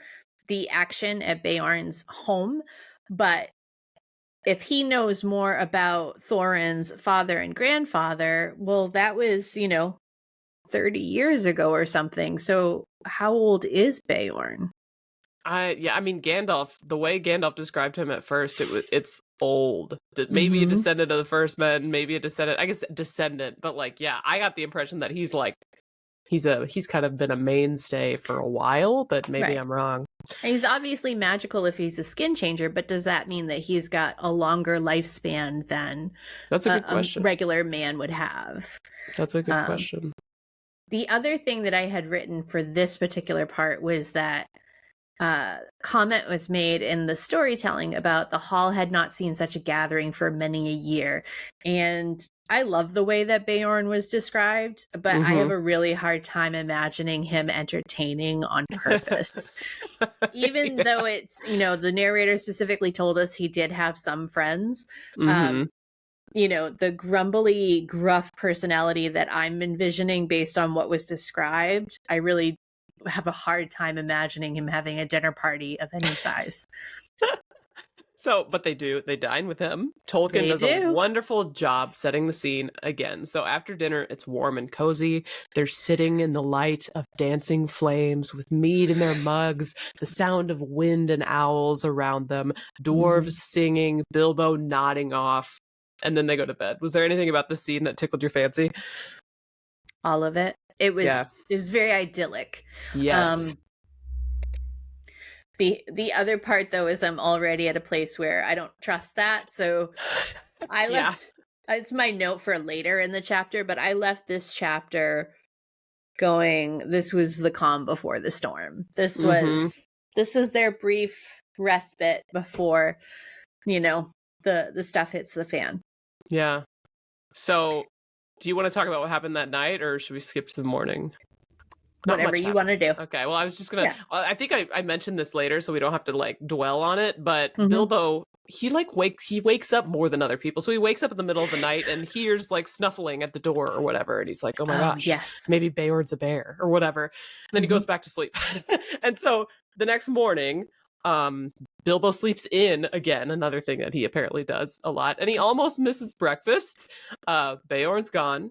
the action at Beorn's home, but if he knows more about Thorin's father and grandfather, well, that was, 30 years ago or something. So how old is Beorn? I mean, Gandalf, the way Gandalf described him at first, it's old. Maybe a descendant of the first men, maybe a descendant, I guess descendant, but like, yeah, I got the impression that he's kind of been a mainstay for a while, but maybe I'm wrong. And he's obviously magical if he's a skin changer, but does that mean that he's got a longer lifespan than That's a good question. A regular man would have? That's a good question. The other thing that I had written for this particular part was that comment was made in the storytelling about the hall had not seen such a gathering for many a year. And I love the way that Beorn was described, but I have a really hard time imagining him entertaining on purpose. Even though it's, the narrator specifically told us he did have some friends. The grumbly, gruff personality that I'm envisioning based on what was described, I really have a hard time imagining him having a dinner party of any size. But they dine with him. Tolkien does a wonderful job setting the scene again. So after dinner, it's warm and cozy. They're sitting in the light of dancing flames with mead in their mugs, the sound of wind and owls around them, dwarves singing, Bilbo nodding off, and then they go to bed. Was there anything about the scene that tickled your fancy? All of it. It was very idyllic. Yes. The other part though is I'm already at a place where I don't trust that. So I left it's my note for later in the chapter, but I left this chapter going, this was the calm before the storm. This was their brief respite before, the stuff hits the fan. Yeah. So do you want to talk about what happened that night, or should we skip to the morning? Whatever you want to do. Okay, well, I was just gonna. Yeah. I think I mentioned this later, so we don't have to like dwell on it. But Bilbo, he wakes up more than other people. So he wakes up in the middle of the night and hears like snuffling at the door or whatever, and he's like, "Oh my gosh, maybe Beorn's a bear or whatever." And then he goes back to sleep. And so the next morning, Bilbo sleeps in again. Another thing that he apparently does a lot, and he almost misses breakfast. Beorn's gone.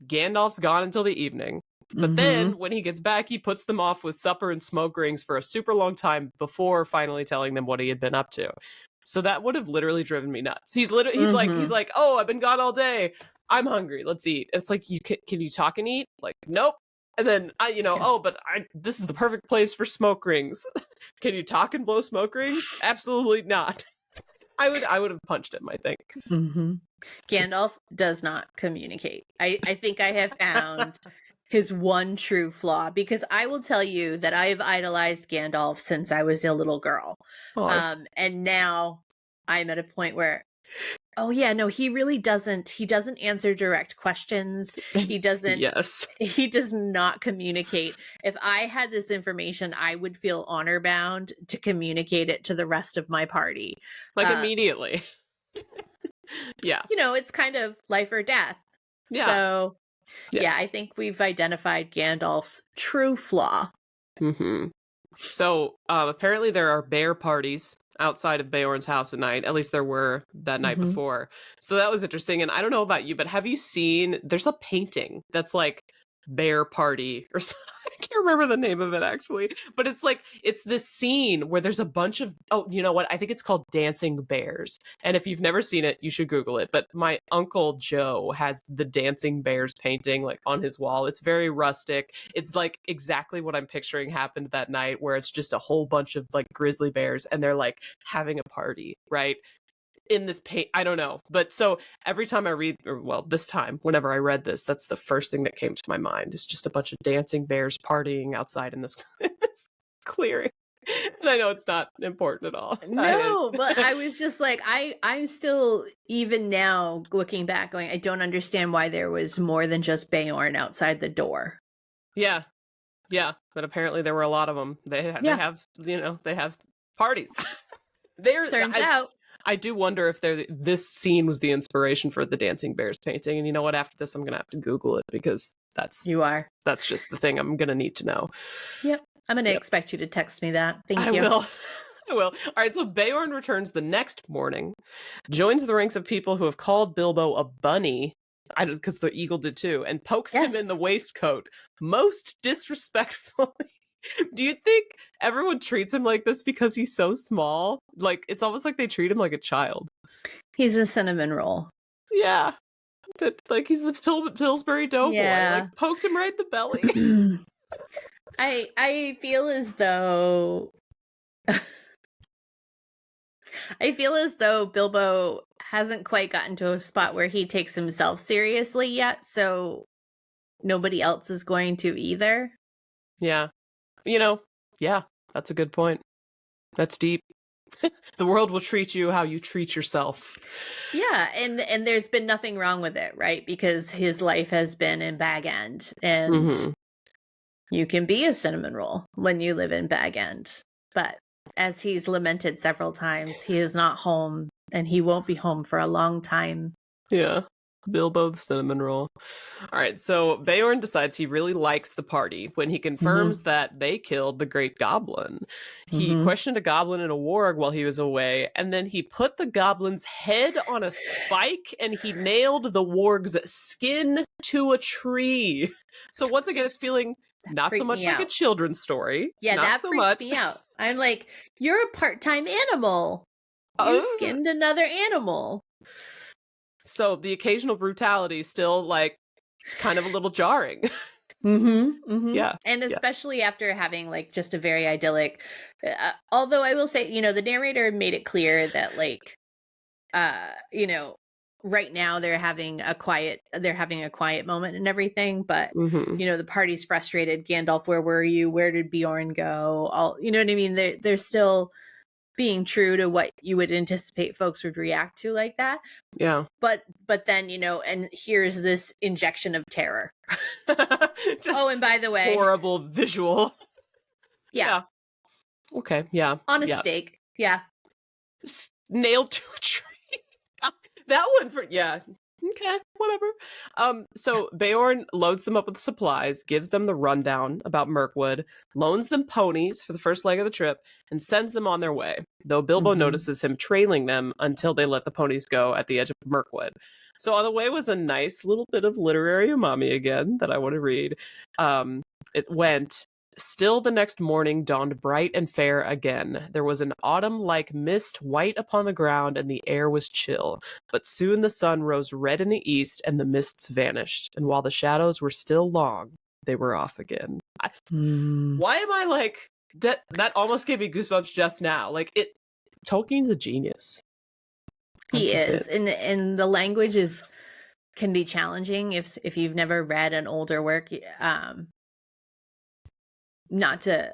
Gandalf's gone until the evening. But then when he gets back, he puts them off with supper and smoke rings for a super long time before finally telling them what he had been up to. So that would have literally driven me nuts. He's like, "Oh, I've been gone all day. I'm hungry. Let's eat." It's like, can you talk and eat? Like, nope. And then this is the perfect place for smoke rings. Can you talk and blow smoke rings? Absolutely not. I would have punched him, I think. Gandalf does not communicate. I think I have found his one true flaw, because I will tell you that I've idolized Gandalf since I was a little girl. And now I'm at a point where Oh yeah, no, he really doesn't. He doesn't answer direct questions. He doesn't. Yes. He does not communicate. If I had this information, I would feel honor bound to communicate it to the rest of my party. Like immediately. Yeah. It's kind of life or death. Yeah. So, yeah, I think we've identified Gandalf's true flaw. Mm-hmm. So apparently there are bear parties outside of Beorn's house at night. At least there were that night before. So that was interesting. And I don't know about you, but have you seen, there's a painting that's like bear party or something. I can't remember the name of it actually, but it's this scene where there's a bunch of, you know what? I think it's called Dancing Bears. And if you've never seen it, you should Google it. But my Uncle Joe has the Dancing Bears painting like on his wall. It's very rustic. It's like exactly what I'm picturing happened that night, where it's just a whole bunch of like grizzly bears and they're like having a party, right? In this paint, I don't know. But so every time I read, or well, this time, whenever I read this, that's the first thing that came to my mind. It's just a bunch of dancing bears partying outside in this, this clearing. And I know it's not important at all. No, but I was just like, I'm still, even now, looking back, going, I don't understand why there was more than just Beorn outside the door. Yeah. Yeah. But apparently there were a lot of them. They have, they have parties. Turns out. I do wonder if this scene was the inspiration for the Dancing Bears painting. And you know what? After this, I'm going to have to Google it because that's just the thing I'm going to need to know. Yep. I'm going to expect you to text me that. Thank you. I will. All right. So Beorn returns the next morning, joins the ranks of people who have called Bilbo a bunny, because the eagle did too, and pokes him in the waistcoat most disrespectfully. Do you think everyone treats him like this because he's so small? Like, it's almost like they treat him like a child. He's a cinnamon roll. Yeah. Like, he's the Pillsbury Doughboy. Yeah. Like, poked him right in the belly. I feel as though... I feel as though Bilbo hasn't quite gotten to a spot where he takes himself seriously yet, so nobody else is going to either. Yeah. Yeah, that's a good point. That's deep. The world will treat you how you treat yourself. Yeah, and there's been nothing wrong with it, right? Because his life has been in Bag End, and you can be a cinnamon roll when you live in Bag End. But as he's lamented several times, he is not home, and he won't be home for a long time. Yeah. Bilbo the cinnamon roll. All right, so Beorn decides he really likes the party when he confirms that they killed the great goblin. He questioned a goblin and a warg while he was away, and then he put the goblin's head on a spike and he nailed the warg's skin to a tree. So once again, it's feeling not so much like a children's story. Yeah, not that so freaked much. me out. I'm like, you're a part-time animal. You skinned another animal. So the occasional brutality still, like, it's kind of a little jarring. Yeah. And especially after having, like, just a very idyllic... although I will say, the narrator made it clear that, like, right now they're having a quiet moment and everything, but, the party's frustrated. Gandalf, where were you? Where did Beorn go? All, you know what I mean? They're still being true to what you would anticipate folks would react to like that. Yeah. But then, and here's this injection of terror. And by the way, horrible visual. Yeah. Okay. Yeah. On a stake. Yeah. Nailed to a tree. That one okay, whatever. So Beorn loads them up with supplies, gives them the rundown about Mirkwood, loans them ponies for the first leg of the trip, and sends them on their way, though Bilbo notices him trailing them until they let the ponies go at the edge of Mirkwood. So on the way was a nice little bit of literary umami again that I want to read. It went... Still the next morning dawned bright and fair again. There was an autumn-like mist white upon the ground, and the air was chill. But soon the sun rose red in the east, and the mists vanished. And while the shadows were still long, they were off again. Why am I like... That almost gave me goosebumps just now. Like, Tolkien's a genius. He is. And the language can be challenging if you've never read an older work. Not to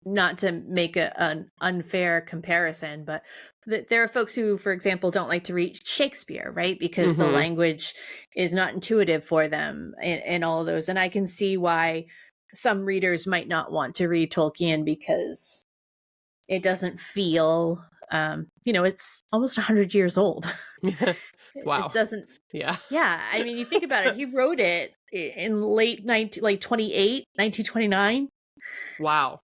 not to make an unfair comparison, but there are folks who, for example, don't like to read Shakespeare, right? Because the language is not intuitive for them and all of those. And I can see why some readers might not want to read Tolkien because it doesn't feel, it's almost 100 years old. Wow. It doesn't. Yeah. Yeah. I mean, you think about it. He wrote it in late 1929. Wow.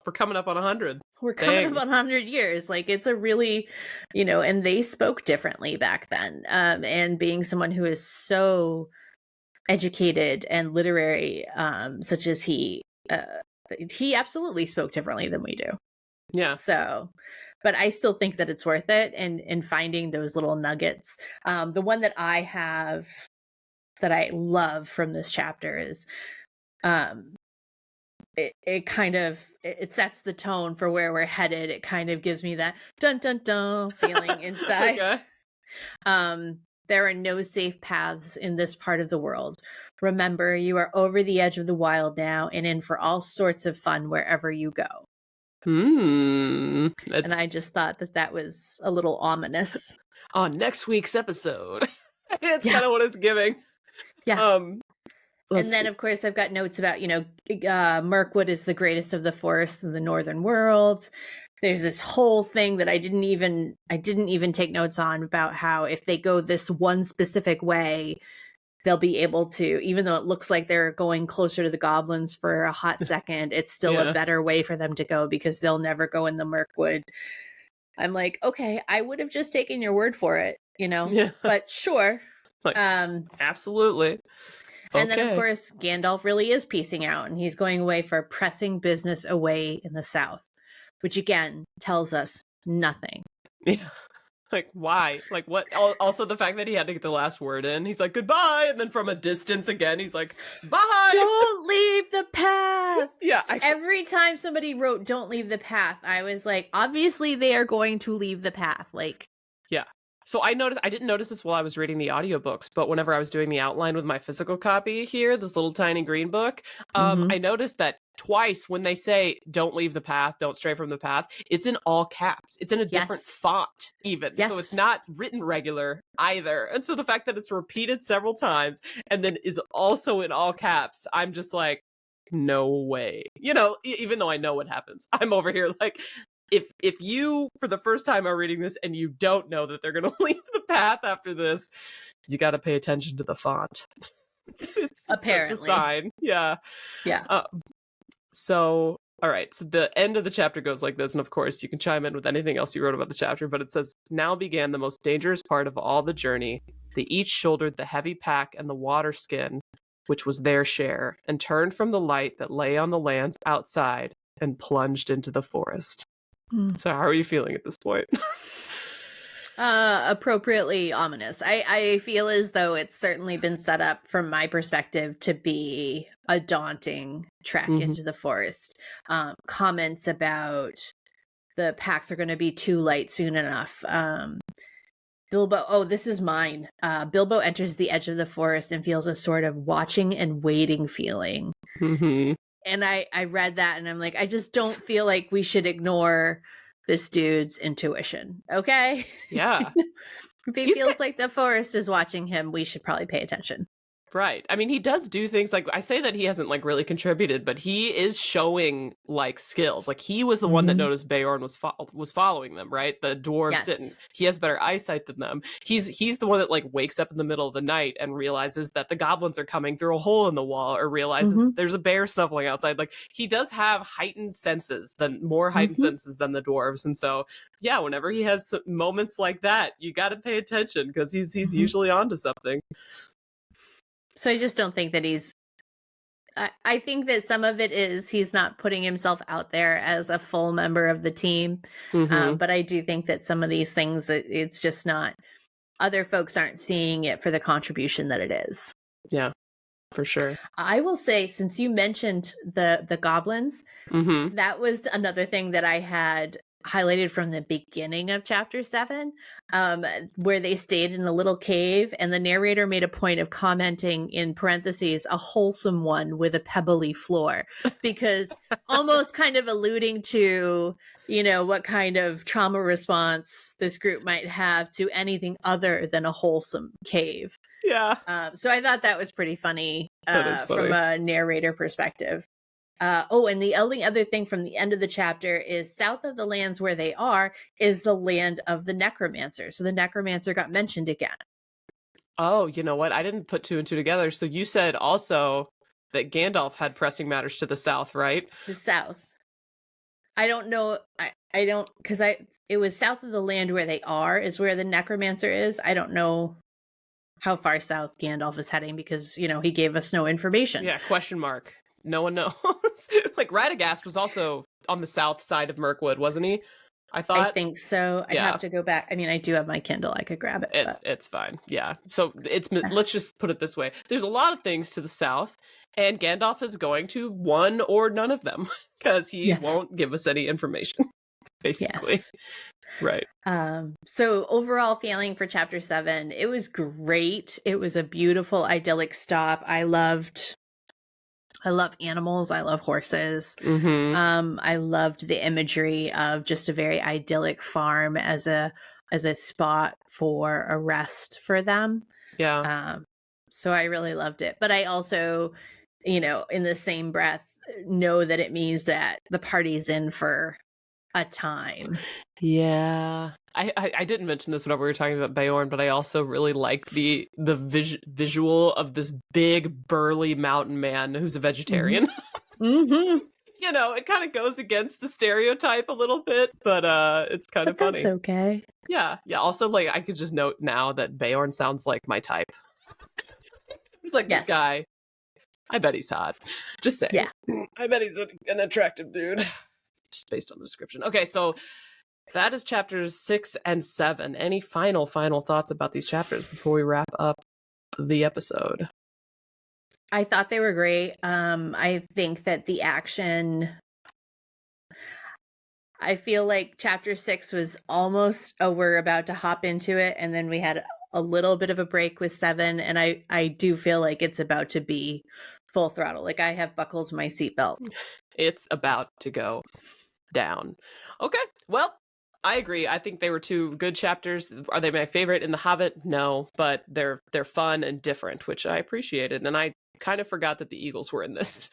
We're coming up on 100. We're coming up on 100 years. Like, it's a really, and they spoke differently back then. And being someone who is so educated and literary, such as he absolutely spoke differently than we do. Yeah. So, but I still think that it's worth it. And finding those little nuggets. The one that I have that I love from this chapter is, it kind of it sets the tone for where we're headed. It kind of gives me that dun dun dun feeling inside. Okay. There are no safe paths in this part of the world. Remember, you are over the edge of the wild now and in for all sorts of fun wherever you go. And I just thought that was a little ominomous. On next week's episode. It's kind of what it's giving. Yeah. And then, of course, I've got notes about, Mirkwood is the greatest of the forests of the northern worlds. There's this whole thing that I didn't even take notes on about how if they go this one specific way, they'll be able to, even though it looks like they're going closer to the goblins for a hot second, it's still a better way for them to go because they'll never go in the Mirkwood. I'm like, okay, I would have just taken your word for it, but sure. Like, absolutely. And then, of course, Gandalf really is peacing out, and he's going away for pressing business away in the south, which again tells us nothing. Yeah. Like, why? Like, what? Also, the fact that he had to get the last word in. He's like, goodbye. And then from a distance again, he's like, bye. Don't leave the path. Yeah. So every time somebody wrote, don't leave the path, I was like, obviously they are going to leave the path. Like, yeah. So I didn't notice this while I was reading the audiobooks, but whenever I was doing the outline with my physical copy here, this little tiny green book, I noticed that twice when they say, don't leave the path, don't stray from the path, it's in all caps. It's in a different font even. So it's not written regular either. And so the fact that it's repeated several times and then is also in all caps, I'm just like, no way. Even though I know what happens, I'm over here like, if you, for the first time, are reading this and you don't know that they're going to leave the path after this, you got to pay attention to the font. It's apparently such a sign. Yeah. So, all right. So the end of the chapter goes like this. And of course, you can chime in with anything else you wrote about the chapter. But it says, now began the most dangerous part of all the journey. They each shouldered the heavy pack and the water skin, which was their share, and turned from the light that lay on the lands outside and plunged into the forest. So how are you feeling at this point? Appropriately ominous. I feel as though it's certainly been set up from my perspective to be a daunting trek into the forest. Comments about the packs are going to be too light soon enough. Bilbo, this is mine. Bilbo enters the edge of the forest and feels a sort of watching and waiting feeling. And I read that and I'm like, I just don't feel like we should ignore this dude's intuition. Okay? Yeah. If he feels like the forest is watching him, we should probably pay attention. Right. I mean, he does do things like, I say that he hasn't like really contributed, but he is showing like skills. Like he was the one that noticed Beorn was following them, right? The dwarves didn't. He has better eyesight than them. He's the one that like wakes up in the middle of the night and realizes that the goblins are coming through a hole in the wall, or realizes there's a bear snuffling outside. Like he does have heightened senses, more heightened senses than the dwarves. And so, yeah, whenever he has moments like that, you got to pay attention because he's usually onto something. So I just don't think that I think that some of it is he's not putting himself out there as a full member of the team. But I do think that some of these things, it's just not, other folks aren't seeing it for the contribution that it is. Yeah, for sure. I will say, since you mentioned the goblins, that was another thing that I had highlighted from the beginning of chapter 7, where they stayed in a little cave, and the narrator made a point of commenting in parentheses, a wholesome one with a pebbly floor, because almost kind of alluding to, what kind of trauma response this group might have to anything other than a wholesome cave. Yeah. So I thought that was pretty funny, That is funny. from a narrator perspective. And the only other thing from the end of the chapter is south of the lands where they are is the land of the necromancer. So the necromancer got mentioned again. Oh, you know what? I didn't put 2 and 2 together. So you said also that Gandalf had pressing matters to the south, right? To south. I don't know. I don't, because it was south of the land where they are is where the necromancer is. I don't know how far south Gandalf is heading because, he gave us no information. Yeah, question mark. No one knows. Like, Radagast was also on the south side of Mirkwood, wasn't he? I thought. I think so. I'd have to go back. I mean, I do have my Kindle. I could grab it. It's fine. Yeah. So let's just put it this way. There's a lot of things to the south, and Gandalf is going to one or none of them because he won't give us any information, basically. Yes. Right. So overall feeling for chapter 7, it was great. It was a beautiful, idyllic stop. I love animals. I love horses. Mm-hmm. I loved the imagery of just a very idyllic farm as a spot for a rest for them. Yeah. So I really loved it. But I also, in the same breath, know that it means that the party's in for a time. Yeah. I didn't mention this whenever we were talking about Beorn, but I also really like the visual of this big burly mountain man who's a vegetarian. Mm-hmm. It kind of goes against the stereotype a little bit, but it's kind of funny. That's okay. Yeah. Also, like, I could just note now that Beorn sounds like my type. He's like, this guy, I bet he's hot. Just saying. Yeah. I bet he's an attractive dude. Just based on the description. Okay, so that is chapters 6 and 7. Any final thoughts about these chapters before we wrap up the episode? I thought they were great. I think that the action, I feel like chapter 6 was almost, we're about to hop into it, and then we had a little bit of a break with 7, and I do feel like it's about to be full throttle. Like, I have buckled my seatbelt. It's about to go down. Okay, well, I agree. I think they were 2 good chapters. Are they my favorite in The Hobbit? No, but they're fun and different, which I appreciated. And I kind of forgot that the Eagles were in this,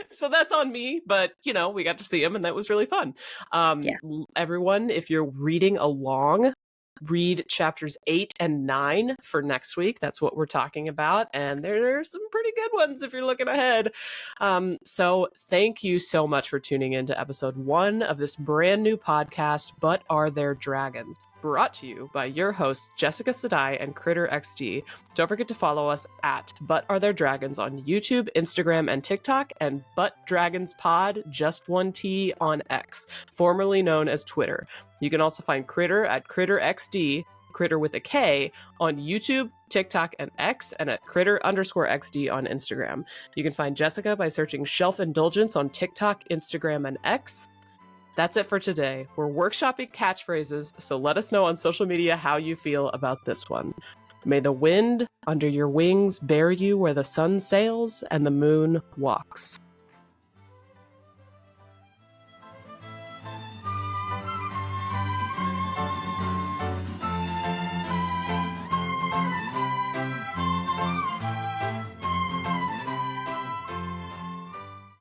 so that's on me. But we got to see them, and that was really fun. Everyone, if you're reading along, read chapters 8 and 9 for next week. That's what we're talking about, and there are some pretty good ones if you're looking ahead. So thank you so much for tuning in to episode 1 of this brand new podcast, But Are There Dragons? Brought to you by your hosts Jessica Sadai and Kritter XD. Don't forget to follow us at But Are There Dragons on YouTube, Instagram, and TikTok, and But Dragons Pod, just 1 T, on X, formerly known as Twitter. You can also find Kritter at Kritter XD, Kritter with a K, on YouTube, TikTok, and X, and at Kritter_XD on Instagram. You can find Jessica by searching Shelf Indulgence on TikTok, Instagram, and X. That's it for today. We're workshopping catchphrases, so let us know on social media how you feel about this one. May the wind under your wings bear you where the sun sails and the moon walks.